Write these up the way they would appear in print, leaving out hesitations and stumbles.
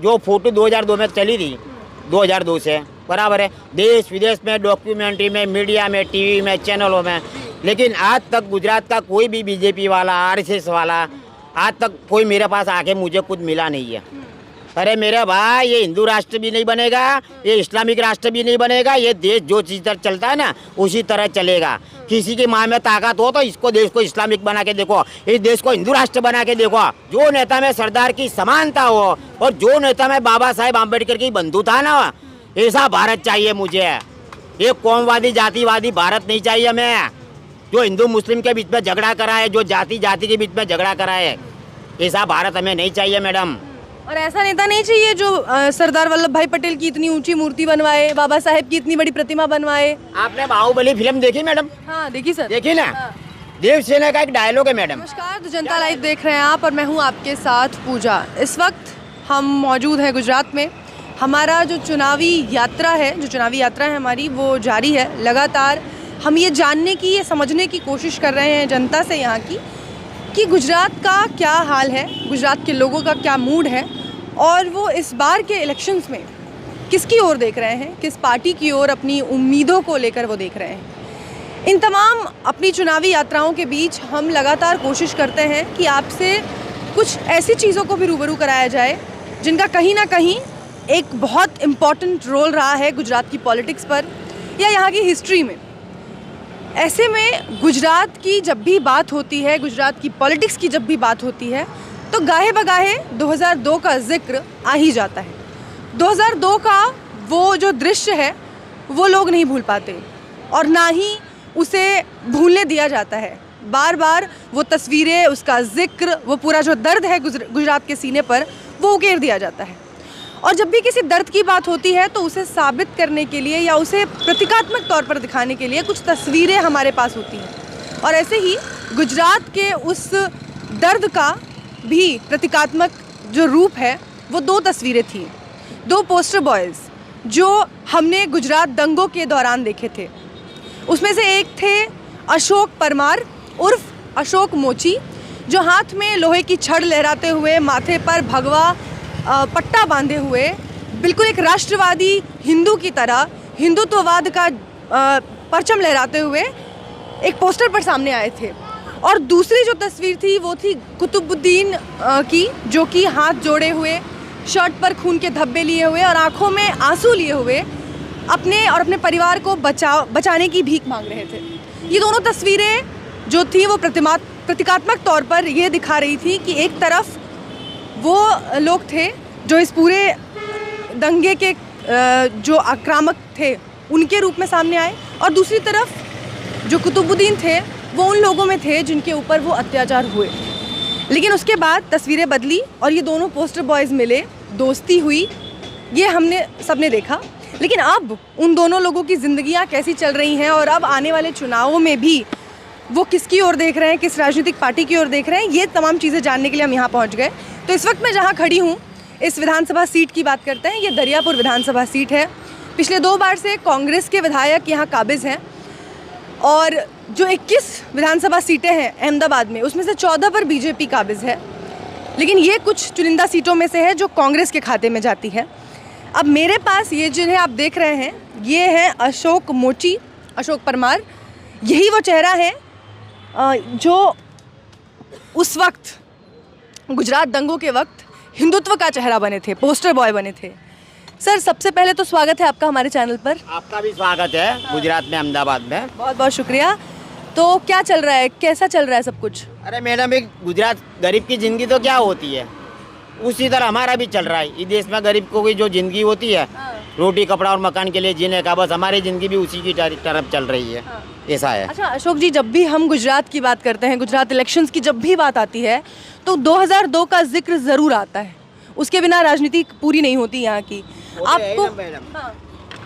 जो फोटो 2002 में चली थी, 2002 से बराबर है, देश विदेश में, डॉक्यूमेंट्री में, मीडिया में, टीवी में, चैनलों में, लेकिन आज तक गुजरात का कोई भी बीजेपी वाला, आरएसएस वाला, आज तक कोई मेरे पास आके मुझे कुछ मिला नहीं है। अरे मेरे भाई, ये हिंदू राष्ट्र भी नहीं बनेगा, ये इस्लामिक राष्ट्र भी नहीं बनेगा, ये देश जो चीज़ तरह चलता है ना उसी तरह चलेगा। किसी की माँ में ताकत हो तो इसको देश को इस्लामिक बना के देखो, इस देश को हिंदू राष्ट्र बना के देखो। जो नेता में सरदार की समानता हो और जो नेता में बाबा साहेब आम्बेडकर की बंधुता ना, ऐसा भारत चाहिए मुझे। ये कौमवादी जातिवादी भारत नहीं चाहिए हमें, जो हिंदू मुस्लिम के बीच में झगड़ा करा है, जो जाति जाति के बीच में झगड़ा करा है, ऐसा भारत हमें नहीं चाहिए मैडम। और ऐसा नेता नहीं चाहिए जो सरदार वल्लभ भाई पटेल की इतनी ऊंची मूर्ति बनवाए, बाबा साहेब की इतनी बड़ी प्रतिमा बनवाए। आपने बाहुबली फिल्म देखी मैडम? हाँ देखी सर। देखी ना? हाँ। देवसेना का एक डायलॉग है मैडम। नमस्कार, तो जनता लाइव देख रहे हैं आप और मैं हूँ आपके साथ पूजा। इस वक्त हम मौजूद हैं गुजरात में। हमारा जो चुनावी यात्रा है हमारी, वो जारी है। लगातार हम ये जानने की, ये समझने की कोशिश कर रहे हैं जनता से यहाँ की कि गुजरात का क्या हाल है, गुजरात के लोगों का क्या मूड है और वो इस बार के इलेक्शंस में किसकी ओर देख रहे हैं, किस पार्टी की ओर अपनी उम्मीदों को लेकर वो देख रहे हैं। इन तमाम अपनी चुनावी यात्राओं के बीच हम लगातार कोशिश करते हैं कि आपसे कुछ ऐसी चीज़ों को भी रूबरू कराया जाए जिनका कहीं ना कहीं एक बहुत इम्पॉर्टेंट रोल रहा है गुजरात की पॉलिटिक्स पर या यहाँ की हिस्ट्री में। ऐसे में गुजरात की जब भी बात होती है, गुजरात की पॉलिटिक्स की जब भी बात होती है, तो गाहे बगाहे 2002 का जिक्र आ ही जाता है। 2002 का वो जो दृश्य है वो लोग नहीं भूल पाते और ना ही उसे भूलने दिया जाता है। बार बार वो तस्वीरें, उसका जिक्र, वो पूरा जो दर्द है गुजरात के सीने पर, वो उकेर दिया जाता है। और जब भी किसी दर्द की बात होती है तो उसे साबित करने के लिए या उसे प्रतीकात्मक तौर पर दिखाने के लिए कुछ तस्वीरें हमारे पास होती हैं। और ऐसे ही गुजरात के उस दर्द का भी प्रतीकात्मक जो रूप है वो 2 तस्वीरें थी, 2 पोस्टर बॉयज़ जो हमने गुजरात दंगों के दौरान देखे थे। उसमें से एक थे अशोक परमार उर्फ अशोक मोची, जो हाथ में लोहे की छड़ लहराते हुए, माथे पर भगवा पट्टा बांधे हुए, बिल्कुल एक राष्ट्रवादी हिंदू की तरह हिंदुत्ववाद का परचम लहराते हुए एक पोस्टर पर सामने आए थे। और दूसरी जो तस्वीर थी वो थी कुतुबुद्दीन की, जो कि हाथ जोड़े हुए, शर्ट पर खून के धब्बे लिए हुए और आंखों में आंसू लिए हुए अपने और अपने परिवार को बचाने की भीख मांग रहे थे। ये दोनों तस्वीरें जो थी वो प्रतीकात्मक तौर पर ये दिखा रही थी कि एक तरफ वो लोग थे जो इस पूरे दंगे के जो आक्रामक थे उनके रूप में सामने आए, और दूसरी तरफ जो कुतुबुद्दीन थे वो उन लोगों में थे जिनके ऊपर वो अत्याचार हुए। लेकिन उसके बाद तस्वीरें बदली और ये दोनों पोस्टर बॉयज़ मिले, दोस्ती हुई, ये हमने सबने देखा। लेकिन अब उन दोनों लोगों की ज़िंदगियां कैसी चल रही हैं और अब आने वाले चुनावों में भी वो किसकी ओर देख रहे हैं, किस राजनीतिक पार्टी की ओर देख रहे हैं, ये तमाम चीज़ें जानने के लिए हम यहाँ पहुँच गए। तो इस वक्त मैं जहाँ खड़ी हूँ, इस विधानसभा सीट की बात करते हैं। ये दरियापुर विधानसभा सीट है। पिछले 2 बार से कांग्रेस के विधायक यहाँ काबिज़ हैं और जो 21 विधानसभा सीटें हैं अहमदाबाद में, उसमें से 14 पर बीजेपी काबिज़ है। लेकिन ये कुछ चुनिंदा सीटों में से है जो कांग्रेस के खाते में जाती है। अब मेरे पास ये जिन्हें आप देख रहे हैं, ये हैं अशोक मोची, अशोक परमार। यही वो चेहरा है जो उस वक्त गुजरात दंगों के वक्त हिंदुत्व का चेहरा बने थे, पोस्टर बॉय बने थे। सर, सबसे पहले तो स्वागत है आपका हमारे चैनल पर। आपका भी स्वागत है गुजरात में, अहमदाबाद में। बहुत बहुत शुक्रिया। तो क्या चल रहा है, कैसा चल रहा है सब कुछ? अरे मैडम, एक गुजरात गरीब की ज़िंदगी तो क्या होती है, उसी तरह हमारा भी चल रहा है। इस देश में गरीब को की जो ज़िंदगी होती है, रोटी कपड़ा और मकान के लिए जीने का, बस हमारी ज़िंदगी भी उसी की तरफ चल रही है। ऐसा है। अच्छा अशोक जी, जब भी हम गुजरात की बात करते हैं, गुजरात इलेक्शंस की जब भी बात आती है, तो 2002 का जिक्र ज़रूर आता है। उसके बिना राजनीति पूरी नहीं होती यहाँ की। आपको हाँ।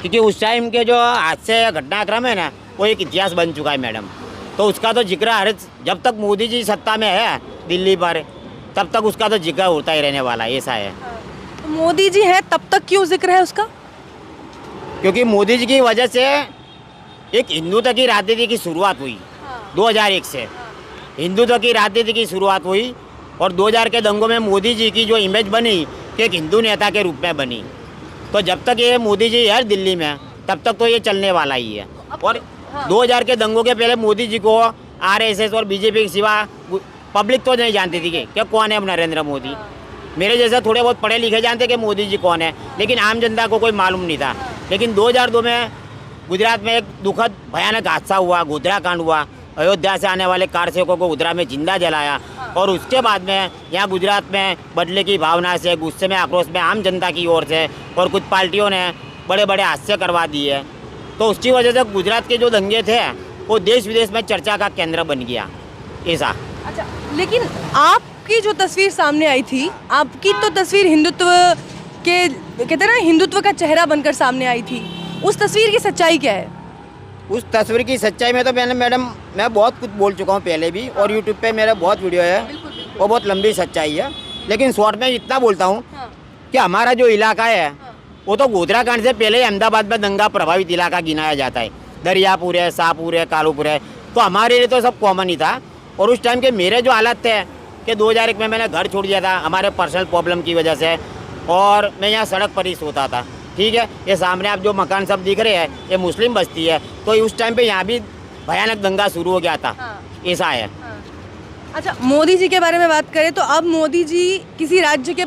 क्योंकि उस टाइम के जो हादसे घटनाक्रम है ना, वो एक इतिहास बन चुका है मैडम। तो उसका तो जिक्र हर, जब तक मोदी जी सत्ता में है दिल्ली पर, तब तक उसका तो जिक्र होता ही रहने वाला है। ऐसा है। तो मोदी जी हैं तब तक क्यों जिक्र है उसका? क्योंकि मोदी जी की वजह से एक हिंदुत्व की राजनीति की शुरुआत हुई। 2001 से हिंदुत्व की राजनीति की शुरुआत हुई और 2000 के दंगों में मोदी जी की जो इमेज बनी कि एक हिंदू नेता के रूप में बनी। तो जब तक ये मोदी जी है दिल्ली में तब तक तो ये चलने वाला ही है। और 2000 के दंगों के पहले मोदी जी को आरएसएस और बीजेपी के सिवा पब्लिक तो नहीं जानती थी कि कौन है नरेंद्र मोदी। मेरे जैसे थोड़े बहुत पढ़े लिखे जानते कि मोदी जी कौन है, लेकिन आम जनता को कोई मालूम नहीं था। लेकिन 2002 में गुजरात में एक दुखद भयानक हादसा हुआ, गोधरा कांड हुआ। अयोध्या से आने वाले कार सेवकों को गोधरा में जिंदा जलाया और उसके बाद में यहाँ गुजरात में बदले की भावना से, गुस्से में, आक्रोश में आम जनता की ओर से और कुछ पार्टियों ने बड़े बड़े हादसे करवा दिए। तो उसकी वजह से गुजरात के जो दंगे थे वो देश विदेश में चर्चा का केंद्र बन गया ऐसा। अच्छा, लेकिन आपकी जो तस्वीर सामने आई थी, आपकी तो तस्वीर हिंदुत्व के, कहते हैं ना, हिंदुत्व का चेहरा बनकर सामने आई थी। उस तस्वीर की सच्चाई क्या है? उस तस्वीर की सच्चाई में तो मैं बहुत कुछ बोल चुका हूँ पहले भी, और यूट्यूब पे मेरा बहुत वीडियो है, वो बहुत लंबी सच्चाई है। लेकिन शॉर्ट में इतना बोलता हूँ कि हमारा जो इलाका है वो तो गोधरा कांड से पहले ही अहमदाबाद में दंगा प्रभावित इलाका गिनाया जाता है। दरियापुर है, शाहपुर है, कालूपुर है, तो हमारे लिए तो सब कॉमन ही था। और उस टाइम के मेरे जो हालात थे कि 2001 में मैंने घर छोड़ दिया था हमारे पर्सनल प्रॉब्लम की वजह से, और मैं यहाँ सड़क पर ही सोता था। ठीक है, ये सामने आप जो मकान सब दिख रहे हैं ये मुस्लिम बस्ती है। तो उस टाइम पे यहाँ भी भयानक दंगा शुरू हो गया था, ऐसा है। अच्छा, मोदी जी के बारे में बात करें तो अब मोदी जी किसी राज्य के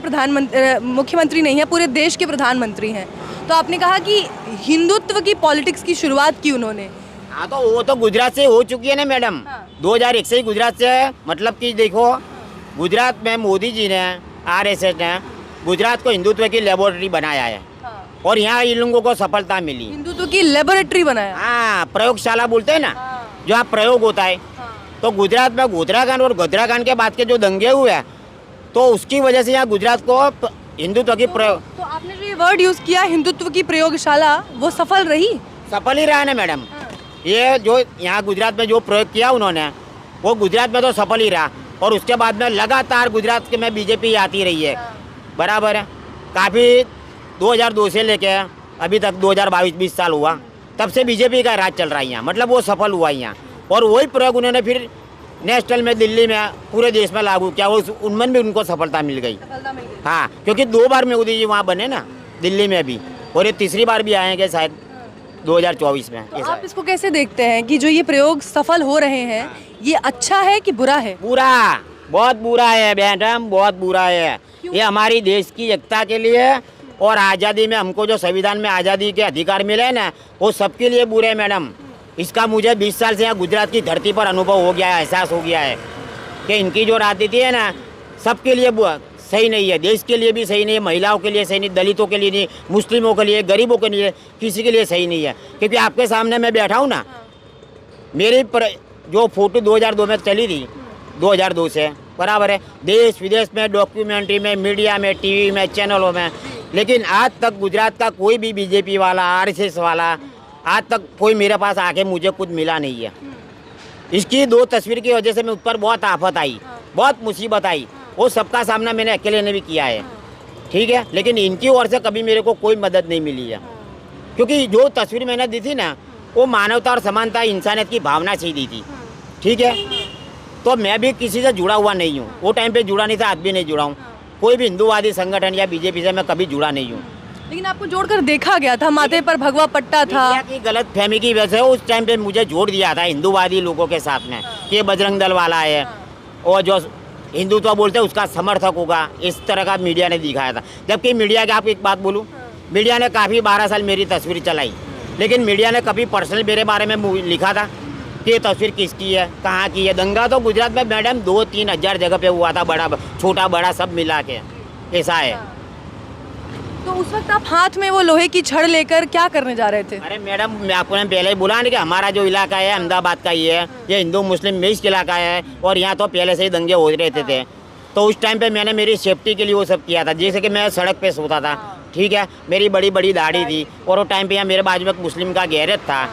मुख्यमंत्री नहीं है, पूरे देश के प्रधानमंत्री हैं। तो आपने कहा कि हिंदुत्व की पॉलिटिक्स की शुरुआत की उन्होंने। हाँ, तो वो तो गुजरात से हो चुकी है ना मैडम। 2001 से ही गुजरात से है। मतलब कि देखो, गुजरात में मोदी जी ने, आरएसएस ने गुजरात को हिंदुत्व की लेबोरेटरी बनाया है और यहाँ इन लोगों को सफलता मिली। हिंदुत्व की लेबोरेटरी बनाया। हाँ, प्रयोगशाला बोलते हैं ना, जहाँ प्रयोग होता है। तो गुजरात में गोधरा कांड और गोधरा कांड के बाद के जो दंगे हुए तो उसकी वजह से यहाँ गुजरात को हिंदुत्व की प्रयोग। तो आपने जो ये वर्ड यूज किया हिंदुत्व की प्रयोगशाला, वो सफल रही? सफल ही रहा ना मैडम। ये जो यहाँ गुजरात में जो प्रयोग किया उन्होंने वो गुजरात में तो सफल ही रहा। और उसके बाद में लगातार गुजरात के में बीजेपी आती रही है, बराबर है। काफ़ी 2002 से लेके अभी तक 2022 20 साल हुआ, तब से बीजेपी का राज चल रहा है यहाँ। मतलब वो सफल हुआ यहाँ, और वही प्रयोग उन्होंने फिर नेशनल में, दिल्ली में, पूरे देश में लागू किया। वो उनमें भी उनको सफलता मिल गई। हाँ, क्योंकि 2 बार मोदी जी वहाँ बने ना, दिल्ली में भी, और ये तीसरी बार भी आएंगे शायद 2024 में। तो आप इसको कैसे देखते हैं कि जो ये प्रयोग सफल हो रहे हैं, ये अच्छा है कि बुरा है? बुरा, बहुत बुरा है मैडम, बहुत बुरा है। ये हमारी देश की एकता के लिए और आज़ादी में, हमको जो संविधान में आज़ादी के अधिकार मिले हैं ना, वो सबके लिए बुरे हैं मैडम। इसका मुझे 20 साल से यहाँ गुजरात की धरती पर अनुभव हो गया है, एहसास हो गया है कि इनकी जो राजनीति है ना, सबके लिए सही नहीं है। देश के लिए भी सही नहीं है, महिलाओं के लिए सही नहीं, दलितों के लिए नहीं, मुस्लिमों के लिए, गरीबों के लिए, किसी के लिए सही नहीं है। क्योंकि आपके सामने मैं बैठा हूँ ना, मेरी जो फोटो 2002 में चली थी, 2002 से, बराबर है, देश विदेश में, डॉक्यूमेंट्री में, मीडिया में, टीवी में, चैनलों में। लेकिन आज तक गुजरात का कोई भी बीजेपी वाला, आरएसएस वाला, आज तक कोई मेरे पास आके मुझे कुछ मिला नहीं है। इसकी 2 तस्वीर की वजह से मैं उस पर बहुत आफत आई, बहुत मुसीबत आई। वो सबका सामना मैंने अकेले ने भी किया है, ठीक है। लेकिन इनकी ओर से कभी मेरे को कोई मदद नहीं मिली है, क्योंकि जो तस्वीर मैंने दी थी ना, वो मानवता और समानता, इंसानियत की भावना से ही दी थी, ठीक है। तो मैं भी किसी से जुड़ा हुआ नहीं हूँ, वो टाइम पे जुड़ा नहीं था, आज भी नहीं जुड़ा हूँ। कोई भी हिंदूवादी संगठन या बीजेपी से मैं कभी जुड़ा नहीं हूँ। लेकिन आपको जोड़कर देखा गया था, माथे पर भगवा पट्टा था। मीडिया की गलत फहमी की वजह से उस टाइम पे मुझे जोड़ दिया था हिंदूवादी लोगों के साथ में, कि ये बजरंग दल वाला है और जो हिंदुत्व बोलते हैं उसका समर्थक होगा, इस तरह का मीडिया ने दिखाया था। जबकि मीडिया की आपको एक बात बोलूँ, मीडिया ने काफ़ी 12 साल मेरी तस्वीर चलाई, लेकिन मीडिया ने कभी पर्सनल मेरे बारे में लिखा था कि ये तस्वीर किसकी है, कहाँ की है। दंगा तो गुजरात में मैडम 2-3 हज़ार जगह पे हुआ था, बड़ा छोटा बड़ा सब मिला के, ऐसा है। तो उस वक्त आप हाथ में वो लोहे की छड़ लेकर क्या करने जा रहे थे? अरे मैडम, मैं आपको पहले ही बोला ना कि हमारा जो इलाका है अहमदाबाद का ही है, ये हिंदू मुस्लिम मिक्स इलाका है, और यहाँ तो पहले से ही दंगे हो रहते थे। तो उस टाइम पे मैंने मेरी सेफ्टी के लिए वो सब किया था। जैसे कि मैं सड़क पे सोता था, ठीक है, मेरी बड़ी बड़ी दाढ़ी थी, और वो टाइम पे यहाँ मेरे बाजू में एक मुस्लिम का गैरेज था।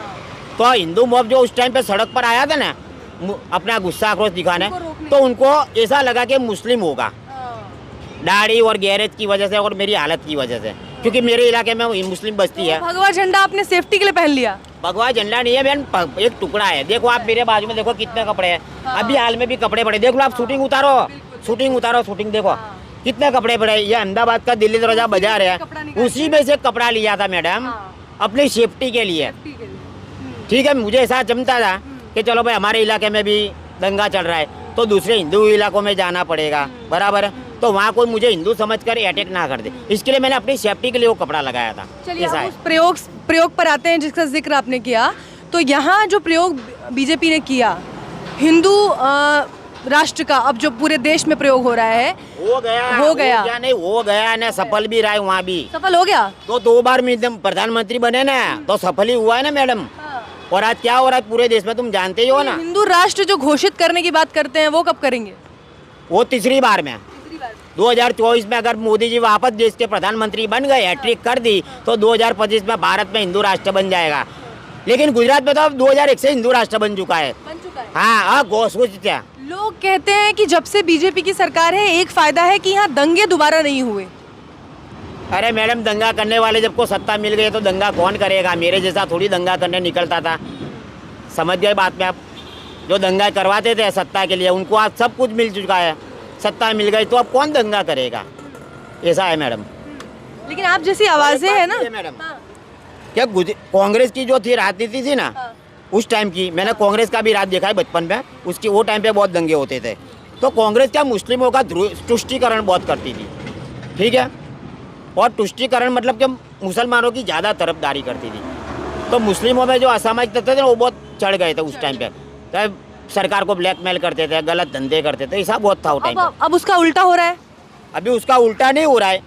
तो हिंदू मॉब जो उस टाइम पे सड़क पर आया था ना, अपना गुस्सा आक्रोश दिखाने, तो उनको ऐसा लगा कि मुस्लिम होगा, दाढ़ी और गैरेज की वजह से और मेरी हालत की वजह से, क्योंकि मेरे इलाके में मुस्लिम बस्ती है। भगवा झंडा आपने सेफ्टी के लिए पहन लिया? भगवा झंडा नहीं है बहन, एक टुकड़ा है। देखो आप मेरे बाजू में देखो कितने कपड़े हैं, अभी हाल में भी कपड़े पड़े, देख लो आप। शूटिंग उतारो, शूटिंग उतारो, शूटिंग देखो कितने कपड़े पड़े, ये अहमदाबाद का दिल्ली दरवाजा बाजार है, कपड़ा निकाल उसी में से कपड़ा लिया था मैडम, हाँ। अपनी सेफ्टी के लिए। ठीक है, मुझे ऐसा जमता था कि चलो भाई हमारे इलाके में भी दंगा चल रहा है तो दूसरे हिंदू इलाकों में जाना पड़ेगा, बराबर है, तो वहाँ कोई मुझे हिंदू समझकर अटैक ना कर दे, इसके लिए मैंने अपनी सेफ्टी के लिए वो कपड़ा लगाया था। चलिए ऐसा आप है। उस प्रयोग पर आते हैं जिसका जिक्र आपने किया। तो यहाँ जो प्रयोग बीजेपी ने किया हिंदू राष्ट्र का, अब जो पूरे देश में प्रयोग हो रहा है, हो गया नहीं, हो गया ना, सफल भी रहा है, वहाँ भी सफल हो गया। तो 2 बार प्रधानमंत्री बने ना, तो सफल ही हुआ है ना मैडम। और आज क्या हो रहा है पूरे देश में तुम जानते ही हो ना। हिंदू राष्ट्र जो घोषित करने की बात करते हैं वो कब करेंगे? वो तीसरी बार में 2024 में अगर मोदी जी वापस देश के प्रधानमंत्री बन गए, हैट्रिक कर दी, तो 2025 में भारत में हिंदू राष्ट्र बन जाएगा। लेकिन गुजरात में तो अब 2001 से हिंदू राष्ट्र बन चुका है। हाँ, क्या लोग कहते हैं कि जब से बीजेपी की सरकार है एक फायदा है कि यहाँ दंगे दोबारा नहीं हुए। अरे मैडम, दंगा करने वाले जब को सत्ता मिल गई तो दंगा कौन करेगा? मेरे जैसा थोड़ी दंगा करने निकलता था, समझ गए बात में आप। जो दंगा करवाते थे सत्ता के लिए, उनको आज सब कुछ मिल चुका है, सत्ता मिल गई तो अब कौन दंगा करेगा? ऐसा है मैडम। लेकिन आप जैसी आवाजें हैं ना मैडम, क्या कांग्रेस की जो थी राजनीति थी ना, उस टाइम की, मैंने कांग्रेस का भी राज देखा है बचपन में, उसकी वो टाइम पे बहुत दंगे होते थे। तो कांग्रेस क्या मुस्लिमों का तुष्टीकरण बहुत करती थी, ठीक है, और तुष्टीकरण मतलब कि मुसलमानों की ज़्यादा तरफदारी करती थी। तो मुस्लिमों में जो असामाजिक तत्व थे वो बहुत चढ़ गए थे उस टाइम पे, तो सरकार को ब्लैकमेल करते थे, गलत धंधे करते थे, ऐसा बहुत था उस टाइम पे। अब उसका उल्टा हो रहा है। अभी उसका उल्टा नहीं हो रहा है,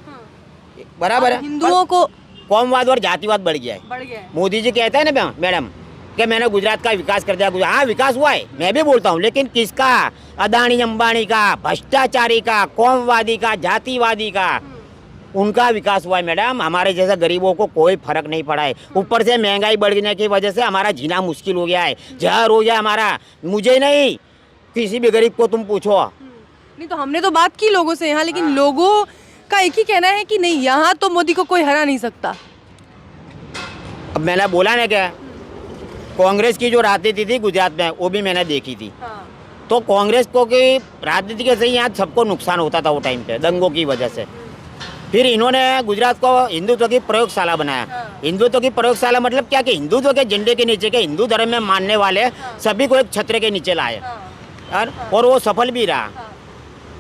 बराबर है। हिंदुओं को कौमवाद और जातिवाद बढ़ गया है। मोदी जी कहते हैं ना मैडम कि मैंने गुजरात का विकास कर दिया। हाँ, विकास हुआ है, मैं भी बोलता हूँ, लेकिन किसका? अदानी अंबानी का, भ्रष्टाचारी का, कौमवादी का, जातिवादी का, उनका विकास हुआ है मैडम। हमारे जैसे गरीबों को कोई फर्क नहीं पड़ा है। ऊपर से महंगाई बढ़ने की वजह से हमारा जीना मुश्किल हो गया है, जहर हो गया हमारा। मुझे नहीं, किसी भी गरीब को तुम पूछो। नहीं तो हमने तो बात की लोगों से यहाँ, लेकिन लोगों का एक ही कहना है कि नहीं, यहाँ तो मोदी को कोई हरा नहीं सकता। अब मैंने बोला ना क्या, कांग्रेस की जो राजनीति थी गुजरात में वो भी मैंने देखी थी। तो कांग्रेस को की राजनीति के से यहाँ सबको नुकसान होता था वो टाइम पे, दंगों की वजह से। फिर इन्होंने गुजरात को हिंदुत्व की प्रयोगशाला बनाया। हिंदुत्व की प्रयोगशाला मतलब क्या कि हिंदुत्व के झंडे के नीचे के हिंदू धर्म में मानने वाले सभी को एक छत्र के नीचे लाए, और वो सफल भी रहा।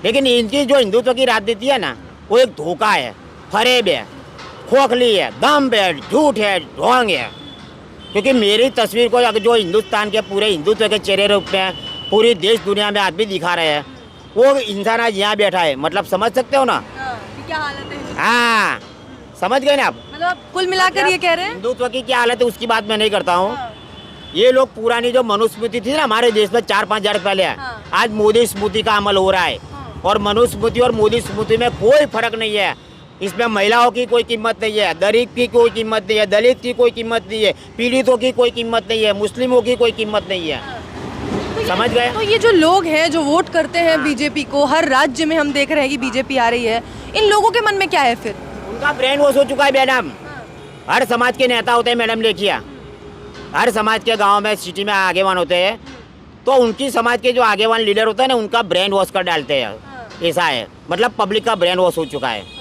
लेकिन इनकी जो हिंदुत्व की राजनीति है ना, वो एक धोखा है, फरेब है, खोखली है, दम्भ है, झूठ है, ढोंग है। क्योंकि मेरी तस्वीर को जो हिंदुस्तान के पूरे हिंदुत्व के चेहरे रूप में पूरी देश दुनिया में आदमी दिखा रहे हैं, वो इंसान आज यहाँ बैठा है। मतलब समझ सकते हो ना क्या हालत है? हाँ, समझ गए ना आप। मतलब कुल मिलाकर ये कह रहे हैं हिंदुत्व की क्या हालत है उसकी बात मैं नहीं करता हूँ। ये लोग पुरानी जो मनुस्मृति थी ना हमारे देश में 4-5 हजार पहले, आज मोदी स्मृति का अमल हो रहा है। और मनुस्मृति और मोदी स्मृति में कोई फर्क नहीं है। इसमें महिलाओं की कोई कीमत नहीं है, गरीब की कोई कीमत नहीं है, दलित की कोई कीमत नहीं है, पीड़ितों की कोई कीमत नहीं है, मुस्लिमों की कोई कीमत नहीं है। समझ गए? तो ये जो लोग हैं जो वोट करते हैं बीजेपी को, हर राज्य में हम देख रहे हैं कि बीजेपी आ रही है, इन लोगों के मन में क्या है फिर? उनका ब्रेन वॉश हो चुका है मैडम। हर समाज के नेता होते हैं मैडम, देखिए हर समाज के गांव में सिटी में आगेवान होते हैं, तो उनकी समाज के जो आगेवान लीडर होते हैं ना, उनका ब्रेन वॉश कर डालते हैं। ऐसा है, मतलब पब्लिक का ब्रेन वॉश हो चुका है।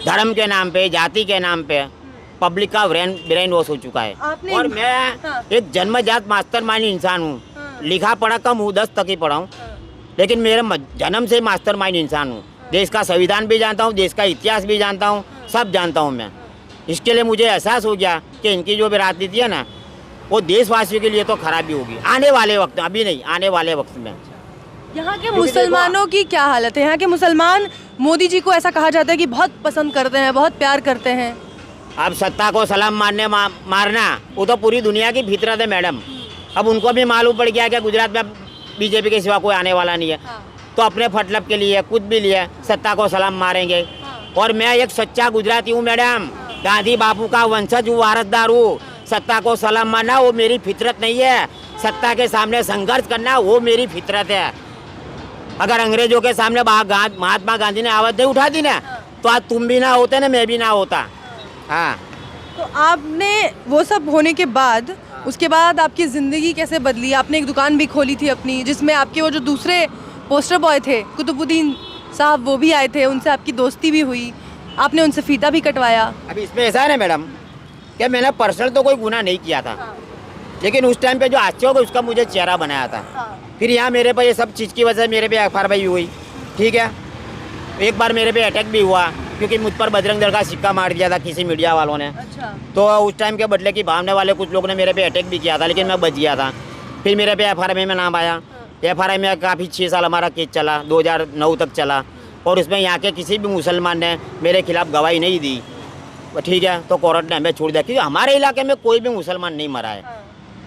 धर्म के नाम पे, जाति के नाम पे पब्लिक का ब्रेन वॉश हो चुका है। और मैं एक जन्मजात मास्टरमाइंड इंसान हूँ, लिखा पढ़ा कम हूँ, 10 तक ही पढ़ा हूँ, लेकिन मेरे जन्म से मास्टरमाइंड इंसान हूँ। देश का संविधान भी जानता हूँ, देश का इतिहास भी जानता हूँ, सब जानता हूँ मैं। इसके लिए मुझे एहसास हो गया कि इनकी जो भी राजनीति है ना, वो देशवासियों के लिए तो खराबी होगी आने वाले वक्त, अभी नहीं, आने वाले वक्त में। यहाँ के मुसलमानों की क्या हालत है? यहाँ के मुसलमान मोदी जी को ऐसा कहा जाता है कि बहुत पसंद करते हैं, बहुत प्यार करते हैं। अब सत्ता को सलाम मारना वो तो पूरी दुनिया की फितरत है मैडम। अब उनको भी मालूम पड़ गया कि गुजरात में बीजेपी के सिवा कोई आने वाला नहीं है, तो अपने फटलब के लिए कुछ भी लिए सत्ता को सलाम मारेंगे। और मैं एक सच्चा गुजराती हूँ मैडम, गांधी बापू का वंशज हूँ, वारसदार हूँ। सत्ता को सलाम मारना वो मेरी फितरत नहीं है, सत्ता के सामने संघर्ष करना वो मेरी फितरत है। अगर अंग्रेजों के सामने महात्मा गांधी ने आवाज़ नहीं उठा दी ना, तो आज तुम भी ना होते ना, मैं भी ना होता। हाँ, तो आपने वो सब होने के बाद, उसके बाद आपकी ज़िंदगी कैसे बदली? आपने एक दुकान भी खोली थी अपनी, जिसमें आपके वो जो दूसरे पोस्टर बॉय थे, कुतुबुद्दीन साहब वो भी आए थे, उनसे आपकी दोस्ती भी हुई, आपने उनसे फीता भी कटवाया। अभी इसमें ऐसा है ना मैडम कि मैंने पर्सनल तो कोई गुनाह नहीं किया था, लेकिन उस टाइम पे जो हादसे हो गए उसका मुझे चेहरा बनाया था। फिर यहाँ मेरे पे ये सब चीज़ की वजह से मेरे पे एफआईआर हुई, ठीक है। एक बार मेरे पे अटैक भी हुआ क्योंकि मुझ पर बजरंग दल का सिक्का मार दिया था किसी मीडिया वालों ने। अच्छा। तो उस टाइम के बदले की भावने वाले कुछ लोगों ने मेरे पे अटैक भी किया था, लेकिन मैं बच गया था। फिर मेरे पे एफआईआर में नाम आया। एफआईआर में काफ़ी 6 साल हमारा केस चला, 2009 तक चला, और उसमें यहाँ के किसी भी मुसलमान ने मेरे खिलाफ गवाही नहीं दी, ठीक है। तो कोर्ट ने हमें छोड़ दिया क्योंकि हमारे इलाके में कोई भी मुसलमान नहीं मरा है,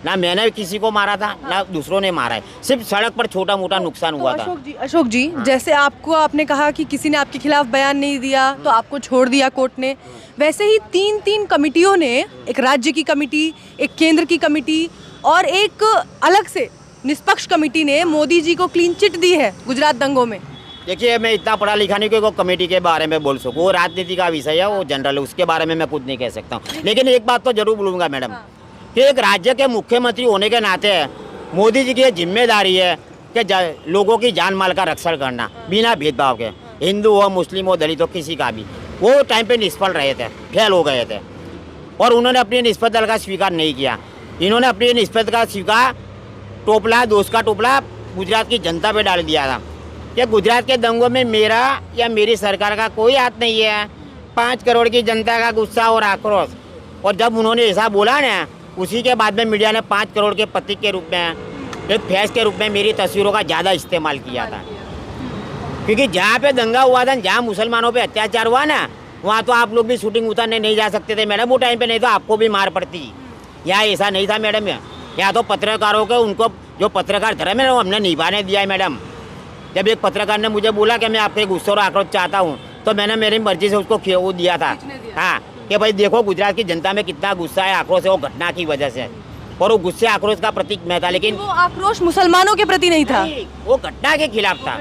ना मैंने किसी को मारा था ना दूसरों ने मारा है, सिर्फ सड़क पर छोटा मोटा नुकसान हुआ था। अशोक जी, जैसे आपने कहा कि किसी ने आपके खिलाफ बयान नहीं दिया तो आपको छोड़ दिया कोर्ट ने, वैसे ही 3 कमिटियों ने, एक राज्य की कमेटी, एक केंद्र की कमेटी और एक अलग से निष्पक्ष कमेटी ने मोदी जी को क्लीन चिट दी है गुजरात दंगों में। देखिए, मैं इतना पढ़ा लिखा नहीं कि वो कमेटी के बारे में बोल सकूँ, वो राजनीति का विषय है, वो जनरल है, उसके बारे में मैं कुछ नहीं कह सकता हूँ। लेकिन एक बात तो जरूर बोलूँगा मैडम कि एक राज्य के मुख्यमंत्री होने के नाते मोदी जी की ये जिम्मेदारी है कि लोगों की जान माल का रक्षण करना बिना भेदभाव के, हिंदू हो, मुस्लिम हो, दलित हो, किसी का भी। वो टाइम पे निष्फल रहे थे, फेल हो गए थे, और उन्होंने अपनी निष्पक्षता का स्वीकार नहीं किया। इन्होंने अपनी निष्पक्षता का स्वीकार टोपला, दोस्त का टोपला गुजरात की जनता पे डाल दिया था कि गुजरात के दंगों में मेरा या मेरी सरकार का कोई हाथ नहीं है। 5 करोड़ की जनता का गुस्सा और आक्रोश, और जब उन्होंने ऐसा बोला ना, उसी के बाद में मीडिया ने 5 करोड़ के प्रतीक के रूप में, एक फैस के रूप में मेरी तस्वीरों का ज़्यादा इस्तेमाल किया था। क्योंकि जहाँ पे दंगा हुआ था, जहाँ मुसलमानों पे अत्याचार हुआ ना, वहाँ तो आप लोग भी शूटिंग उतारने नहीं जा सकते थे मैडम वो टाइम पे, नहीं तो आपको भी मार पड़ती। यहाँ ऐसा नहीं था मैडम, यहाँ तो पत्रकारों को, उनको जो पत्रकार धर्म है ना, वो हमने निभाने दिया है मैडम। जब एक पत्रकार ने मुझे बोला कि मैं आपके गुस्से और आक्रोश चाहता हूँ, तो मैंने मेरी मर्जी से उसको वो दिया था, हाँ, कि भाई देखो गुजरात की जनता में कितना गुस्सा है, आक्रोश है, वो घटना की वजह से, और वो गुस्से आक्रोश का प्रतीक मैं था। लेकिन वो आक्रोश मुसलमानों के प्रति नहीं था, वो घटना के खिलाफ था,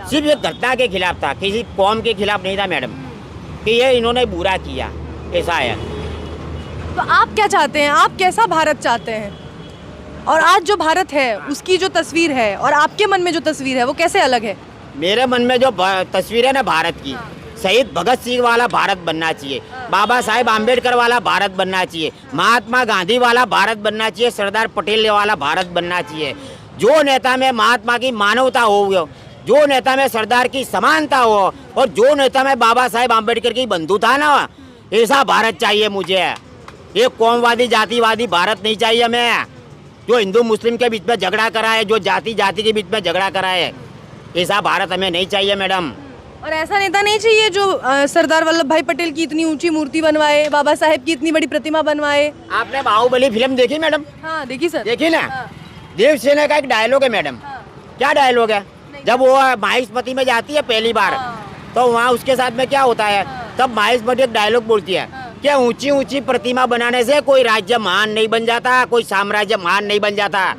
सिर्फ एक घटना के खिलाफ था, किसी कौम के खिलाफ नहीं था मैडम, कि ये इन्होंने बुरा किया, ऐसा है। तो आप क्या चाहते हैं, आप कैसा भारत चाहते हैं? और आज जो भारत है उसकी जो तस्वीर है और आपके मन में जो तस्वीर है वो कैसे अलग है? मेरे मन में जो तस्वीर है ना भारत की, शहीद भगत सिंह वाला भारत बनना चाहिए, बाबा साहेब आम्बेडकर वाला भारत बनना चाहिए, महात्मा गांधी वाला भारत बनना चाहिए, सरदार पटेल वाला भारत बनना चाहिए। जो नेता में महात्मा की मानवता हो, जो नेता में सरदार की समानता हो, और जो नेता में बाबा साहेब आम्बेडकर की बंधुता ना, ऐसा भारत चाहिए मुझे। ये कौमवादी जातिवादी भारत नहीं चाहिए हमें, जो हिंदू मुस्लिम के बीच में झगड़ा करा है, जो जाति जाति के बीच में झगड़ा करा है, ऐसा भारत हमें नहीं चाहिए मैडम। और ऐसा नेता नहीं चाहिए जो सरदार वल्लभ भाई पटेल की इतनी ऊंची मूर्ति बनवाए, बाबा साहेब की इतनी बड़ी प्रतिमा बनवाए। आपने बाहुबली फिल्म देखी मैडम? हाँ देखी सर। देखी ना? हाँ। देव सेना का एक डायलॉग है मैडम। हाँ। क्या डायलॉग है? जब वो माहिष्मती में जाती है पहली बार, तो वहाँ उसके साथ में क्या होता है, तब माहिष्मती एक डायलॉग बोलती है कि ऊंची ऊंची प्रतिमा बनाने से कोई राज्य महान नहीं बन जाता, कोई साम्राज्य महान नहीं बन जाता।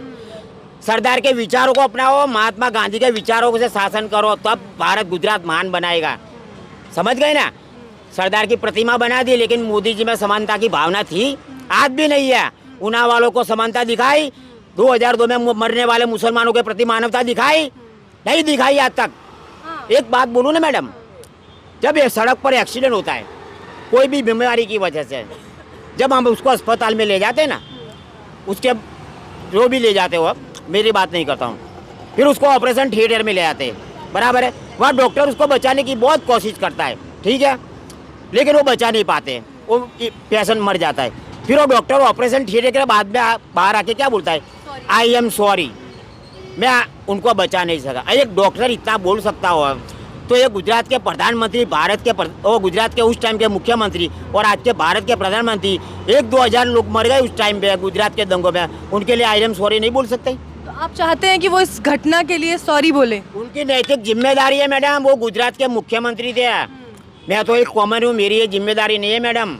सरदार के विचारों को अपनाओ, महात्मा गांधी के विचारों से शासन करो, तब भारत गुजरात महान बनाएगा। समझ गए ना? सरदार की प्रतिमा बना दी, लेकिन मोदी जी में समानता की भावना थी, आज भी नहीं है। उना वालों को समानता दिखाई, 2002 में मरने वाले मुसलमानों के प्रति मानवता दिखाई, नहीं दिखाई आज तक। एक बात बोलूँ ना मैडम, जब ये सड़क पर एक्सीडेंट होता है कोई भी बीमारी की वजह से, जब हम उसको अस्पताल में ले जाते हैं ना, उसके जो भी ले जाते हो, मेरी बात नहीं करता हूँ, फिर उसको ऑपरेशन थिएटर में ले जाते हैं, बराबर है। वहाँ डॉक्टर उसको बचाने की बहुत कोशिश करता है, ठीक है, लेकिन वो बचा नहीं पाते, वो पेशेंट मर जाता है। फिर वो डॉक्टर ऑपरेशन थिएटर के बाद में बाहर आके क्या बोलता है, आई एम सॉरी, मैं उनको बचा नहीं सका। एक डॉक्टर इतना बोल सकता हो, तो ये गुजरात के प्रधानमंत्री, भारत के गुजरात के उस टाइम के मुख्यमंत्री और आज के भारत के प्रधानमंत्री, 1-2 हज़ार लोग मर गए उस टाइम पे गुजरात के दंगों में, उनके लिए आई एम सॉरी नहीं बोल सकते? तो आप चाहते हैं कि वो इस घटना के लिए सॉरी बोले? उनकी नैतिक जिम्मेदारी है मैडम, वो गुजरात के मुख्यमंत्री थे। मैं तो एक कॉमन हूँ, मेरी ये जिम्मेदारी नहीं है मैडम।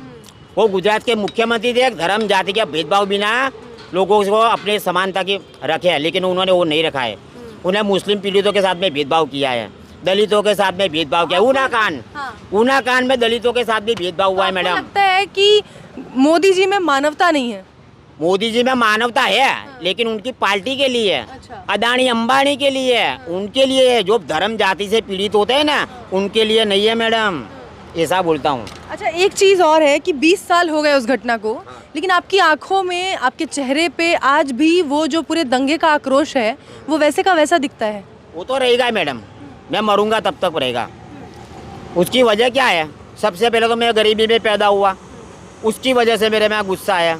वो गुजरात के मुख्यमंत्री थे, धर्म जाति के भेदभाव बिना लोगों को अपने समानता की रखे है, लेकिन उन्होंने वो नहीं रखा है। उन्हें मुस्लिम पीड़ितों के साथ में भेदभाव किया है, दलितों के साथ में भेदभाव किया। ऊना कांड में दलितों के साथ भी भेदभाव हुआ है मैडम। लगता है कि मोदी जी में मानवता नहीं है? मोदी जी में मानवता है, लेकिन उनकी पार्टी के लिए है, अच्छा। अदानी अंबानी के लिए है, उनके लिए है। जो धर्म जाति से पीड़ित होते हैं ना, उनके लिए नहीं है मैडम, ऐसा बोलता हूँ। अच्छा, एक चीज़ और है कि 20 साल हो गए उस घटना को, लेकिन आपकी आंखों में, आपके चेहरे पे आज भी वो जो पूरे दंगे का आक्रोश है वो वैसे का वैसा दिखता है। वो तो रहेगा मैडम, मैं मरूंगा तब तक रहेगा। उसकी वजह क्या है? सबसे पहले तो मैं गरीबी में पैदा हुआ, उसकी वजह से मेरे में गुस्सा आया,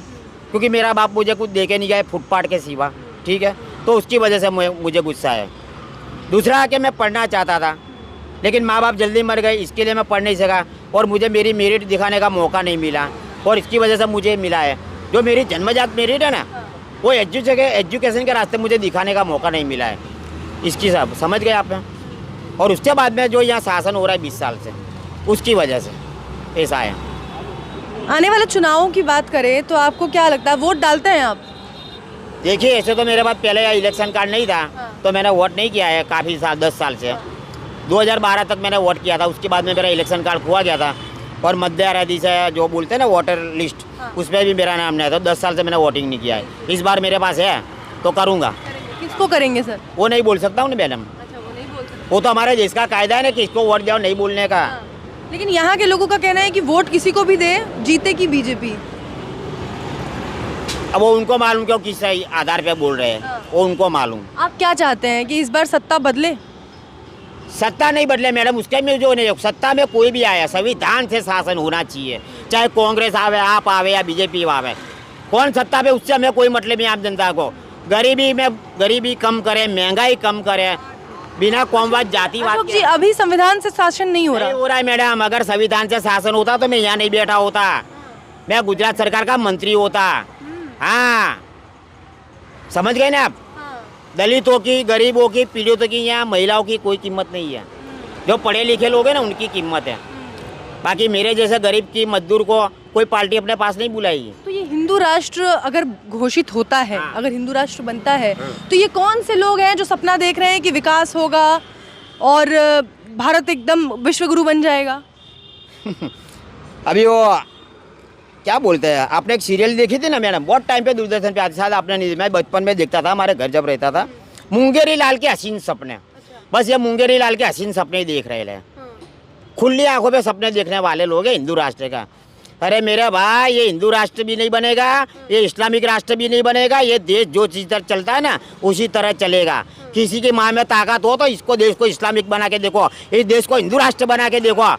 क्योंकि मेरा बाप मुझे कुछ दे के नहीं गया फुटपाथ के सिवा, ठीक है, तो उसकी वजह से मुझे गुस्सा आया। दूसरा कि मैं पढ़ना चाहता था, लेकिन माँ बाप जल्दी मर गए, इसके लिए मैं पढ़ नहीं सका और मुझे मेरी मेरिट दिखाने का मौका नहीं मिला, और इसकी वजह से मुझे मिला है जो मेरी जन्मजात मेरिट है ना, वो एजुकेशन के रास्ते मुझे दिखाने का मौका नहीं मिला है। इसकी सब समझ गए आप? और उसके बाद में जो यहाँ शासन हो रहा है 20 साल से, उसकी वजह से ऐसा है। आने वाले चुनावों की बात करें तो आपको क्या लगता है, वोट डालते हैं आप? देखिए, ऐसे तो मेरे पास पहले इलेक्शन कार्ड नहीं था, तो मैंने वोट नहीं किया है काफ़ी साल, 10 साल से। 2012 तक मैंने वोट किया था, उसके बाद में मेरा इलेक्शन कार्ड खो गया था, और मध्य आराधी से जो बोलते हैं ना वोटर लिस्ट, उसमें भी मेरा नाम नहीं आया था। 10 साल से मैंने वोटिंग नहीं किया है। इस बार मेरे पास है तो करूँगा। किसको करेंगे सर? वो नहीं बोल सकता हूँ ना मैडम, अच्छा, वो नहीं बोल सकते। वो तो हमारे देश का कायदा है ना कि इसको वोट जाओ नहीं बोलने का। लेकिन यहाँ के लोगों का कहना है कि वोट किसी को भी दे, जीते की बीजेपी। अब वो उनको मालूम क्यों किस आधार पे बोल रहे हैं, वो उनको मालूम। आप क्या चाहते हैं कि इस बार सत्ता बदले? सत्ता नहीं बदले मैडम, उसके में जो नहीं, सत्ता में कोई भी आया, संविधान से शासन होना चाहिए, चाहे कांग्रेस आवे, आप आवे या बीजेपी आवे। कौन सत्ता पे, उससे हमें कोई मतलब नहीं। आम जनता को गरीबी कम करे, महंगाई कम करे, बिना कौमवाद जातिवाद अशोक जी, अभी संविधान से शासन नहीं हो नहीं रहा। हो रहा है मैडम। अगर संविधान से शासन होता तो मैं यहाँ नहीं बैठा होता, मैं गुजरात सरकार का मंत्री होता। हाँ, समझ गए ना आप? दलितों की, गरीबों की, पीड़ितों की, यहाँ महिलाओं की कोई कीमत नहीं है। जो पढ़े लिखे लोग हैं ना, उनकी कीमत है। बाकी मेरे जैसे गरीब की, मजदूर को कोई पार्टी अपने पास नहीं बुलाएगी। तो ये हिंदू राष्ट्र अगर घोषित होता है, अगर हिंदू राष्ट्र बनता है, तो ये कौन से लोग हैं जो सपना देख रहे हैं कि विकास होगा और भारत एकदम विश्वगुरु बन जाएगा? अभी वो क्या बोलते हैं, आपने एक सीरियल देखी थी ना मैडम, बहुत टाइम पे दूरदर्शन पे आती, शायद आपने नहीं, मैं बचपन में देखता था, हमारे घर जब रहता था, मुंगेरी लाल के हसीन सपने। बस ये मुंगेरी लाल के हसीन सपने ही देख रहे हैं। खुली आंखों पे सपने देखने वाले लोग हैं हिंदू राष्ट्र का। अरे मेरे भाई, ये हिंदू राष्ट्र भी नहीं बनेगा, ये इस्लामिक राष्ट्र भी नहीं बनेगा। ये देश जो चीज़ तरह चलता है ना, उसी तरह चलेगा। किसी की माँ में ताकत हो तो इसको, देश को इस्लामिक बना के देखो, इस देश को हिंदू राष्ट्र बना के देखो।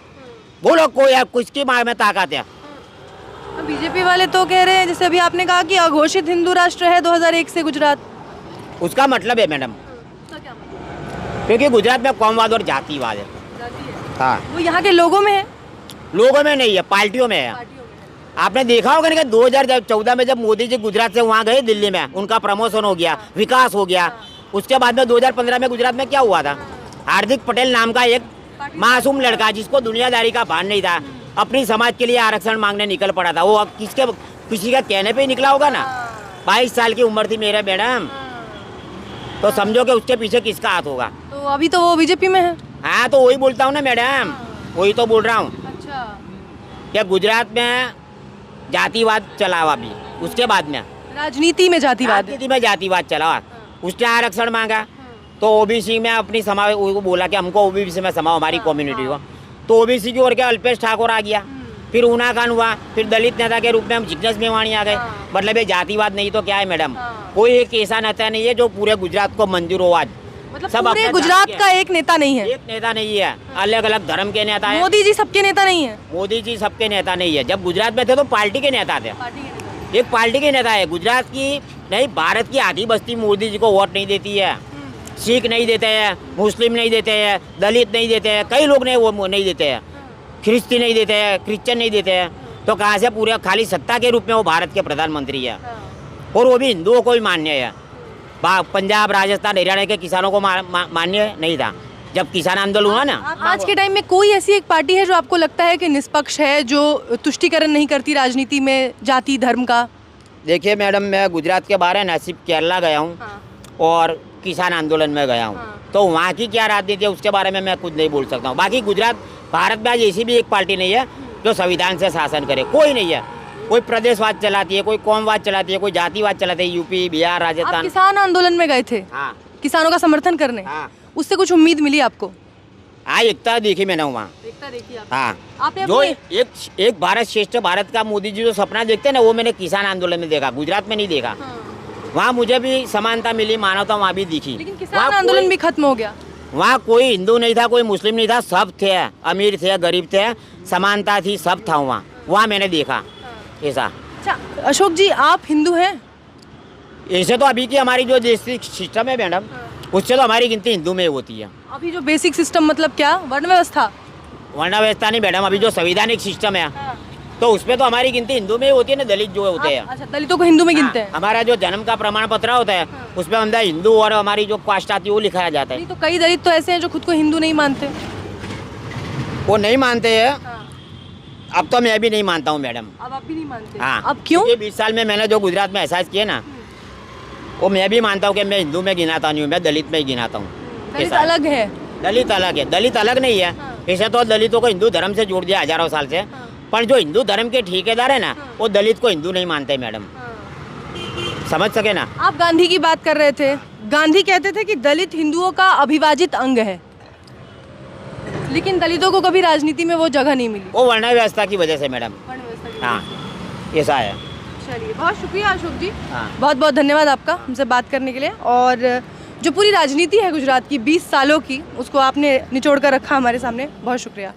बोलो कोई है, किसकी माँ में ताकत है? बीजेपी वाले तो कह रहे हैं, जैसे अभी आपने कहा कि अघोषित हिंदू राष्ट्र है 2001 से गुजरात। उसका मतलब है मैडम, क्योंकि गुजरात में कौमवाद और जातिवाद है। हाँ, वो यहाँ के लोगों में है, लोगों में नहीं है, पार्टियों में है। आपने देखा होगा कि 2014 में जब मोदी जी गुजरात से वहाँ गए दिल्ली में, उनका प्रमोशन हो गया, विकास हो गया। उसके बाद में 2015 में गुजरात में क्या हुआ था? हार्दिक पटेल नाम का एक मासूम लड़का, जिसको दुनियादारी का भान नहीं था, अपनी समाज के लिए आरक्षण मांगने निकल पड़ा था। वो अब किसी का कहने पे ही निकला होगा ना। 22 साल की उम्र थी मेरे मैडम, तो समझो कि उसके पीछे किसका हाथ होगा। तो अभी तो वो बीजेपी में है। हाँ, तो वही बोलता हूँ ना मैडम, वही तो बोल रहा हूँ अच्छा, कि गुजरात में जातिवाद चला हुआ अभी। उसके बाद में राजनीति में जातिवाद है। राजनीति में जातिवाद चला हुआ। उसने आरक्षण मांगा तो ओबीसी में अपनी समाज को बोला कि हमको ओबीसी में समाओ, हमारी कम्युनिटी को। तो ओबीसी की ओर के अल्पेश ठाकुर आ गया, फिर ऊना खान हुआ, फिर दलित नेता के रूप में हम जिग्नेश मेवाणी आ गए। मतलब ये जातिवाद नहीं तो क्या है मैडम? कोई एक ऐसा नेता नहीं है जो पूरे गुजरात को मंजूर हो आज। मतलब सब पूरे अपने गुजरात जाति का एक नेता नहीं है, एक नेता नहीं है, अलग अलग धर्म के नेता है। मोदी जी सबके नेता नहीं है। मोदी जी सबके नेता नहीं है। जब गुजरात में थे तो पार्टी के नेता थे, एक पार्टी के नेता है। गुजरात की नहीं, भारत की आधी बस्ती मोदी जी को वोट नहीं देती है। सिख नहीं देते हैं, मुस्लिम नहीं देते हैं, दलित नहीं देते हैं, कई लोग नहीं, वो नहीं देते हैं, ख्रिस्ती नहीं देते हैं, क्रिश्चियन नहीं देते हैं। तो कहाँ से? पूरे खाली सत्ता के रूप में वो भारत के प्रधानमंत्री है, और वो भी हिंदुओं को ही मान्य है। पंजाब, राजस्थान, हरियाणा के किसानों को मान्य नहीं था जब किसान आंदोलन हुआ ना। आज के टाइम में कोई ऐसी एक पार्टी है जो आपको लगता है कि निष्पक्ष है, जो तुष्टिकरण नहीं करती राजनीति में जाति धर्म का? देखिए मैडम, मैं गुजरात के बाहर ना सिर्फ केरला गया हूँ और किसान आंदोलन में गया हूँ, तो वहाँ की क्या राजनीति है उसके बारे में मैं कुछ नहीं बोल सकता हूँ। बाकी गुजरात, भारत में आज ऐसी भी एक पार्टी नहीं है जो संविधान से शासन करे, कोई नहीं है। कोई प्रदेशवाद चलाती है, कोई कौमवाद चलाती है, कोई जातिवाद चलाती है, यूपी बिहार आप राजस्थान। किसान आंदोलन में गए थे हाँ किसानों का समर्थन करने, हाँ उससे कुछ उम्मीद मिली आपको? हाँ, एकता देखी मैंने वहाँ। एकता देखी आप? हाँ, आपने जो अपने- एक भारत श्रेष्ठ भारत का मोदी जी जो सपना देखते हैं ना, वो मैंने किसान आंदोलन में देखा, गुजरात में नहीं देखा। वहाँ मुझे भी समानता मिली, मानवता वहाँ भी दिखी। लेकिन किसान आंदोलन भी खत्म हो गया। वहाँ कोई हिंदू नहीं था, कोई मुस्लिम नहीं था, सब थे, अमीर थे, गरीब थे, समानता थी, सब था वहाँ। वहाँ मैंने देखा ऐसा। अच्छा अशोक जी, आप हिंदू हैं? ऐसे तो अभी की हमारी जो देश की सिस्टम है मैडम, उससे तो हमारी गिनती हिंदू में होती है। अभी जो बेसिक सिस्टम मतलब क्या, वर्ण व्यवस्था? वर्ण व्यवस्था नहीं मैडम, अभी जो संवैधानिक सिस्टम है तो उसमें तो हमारी गिनती हिंदू में ही होती है ना, दलित जो होते हैं। अच्छा, दलितों को हिंदू में गिनते हैं? हमारा जो जन्म का प्रमाण पत्र होता है उसमें हम हिंदू और हमारी जो कास्ट आती है वो लिखाया जाता है। नहीं तो कई दलित तो ऐसे हैं जो खुद को हिंदू नहीं मानते। वो नहीं मानते हैं, अब तो मैं भी नहीं मानता हूँ मैडम। अब आप भी नहीं मानते? हाँ, अब क्यों? क्योंकि 20 साल में मैंने जो गुजरात में एहसास किया ना, वो मैं भी मानता हूँ कि मैं हिंदू में गिनाता नहीं हूँ, मैं दलित में ही गिनाता हूँ। दलित ऐसा है। अलग है। दलित अलग है, दलित अलग नहीं है। ऐसे तो दलितों को हिंदू धर्म से जोड़ दिया हजारों साल से, पर जो हिंदू धर्म के ठेकेदार है ना, वो दलित को हिंदू नहीं मानते मैडम, समझ सके ना। आप गांधी की बात कर रहे थे, गांधी कहते थे कि दलित हिंदुओं का अविभाजित अंग है, लेकिन दलितों को कभी राजनीति में वो जगह नहीं मिली। वो वर्ण व्यवस्था की वजह से मैडम। हाँ, ऐसा है। चलिए, बहुत शुक्रिया अशोक जी, हाँ। बहुत बहुत धन्यवाद आपका हमसे बात करने के लिए। और जो पूरी राजनीति है गुजरात की 20 सालों की, उसको आपने निचोड़ कर रखा हमारे सामने, बहुत शुक्रिया।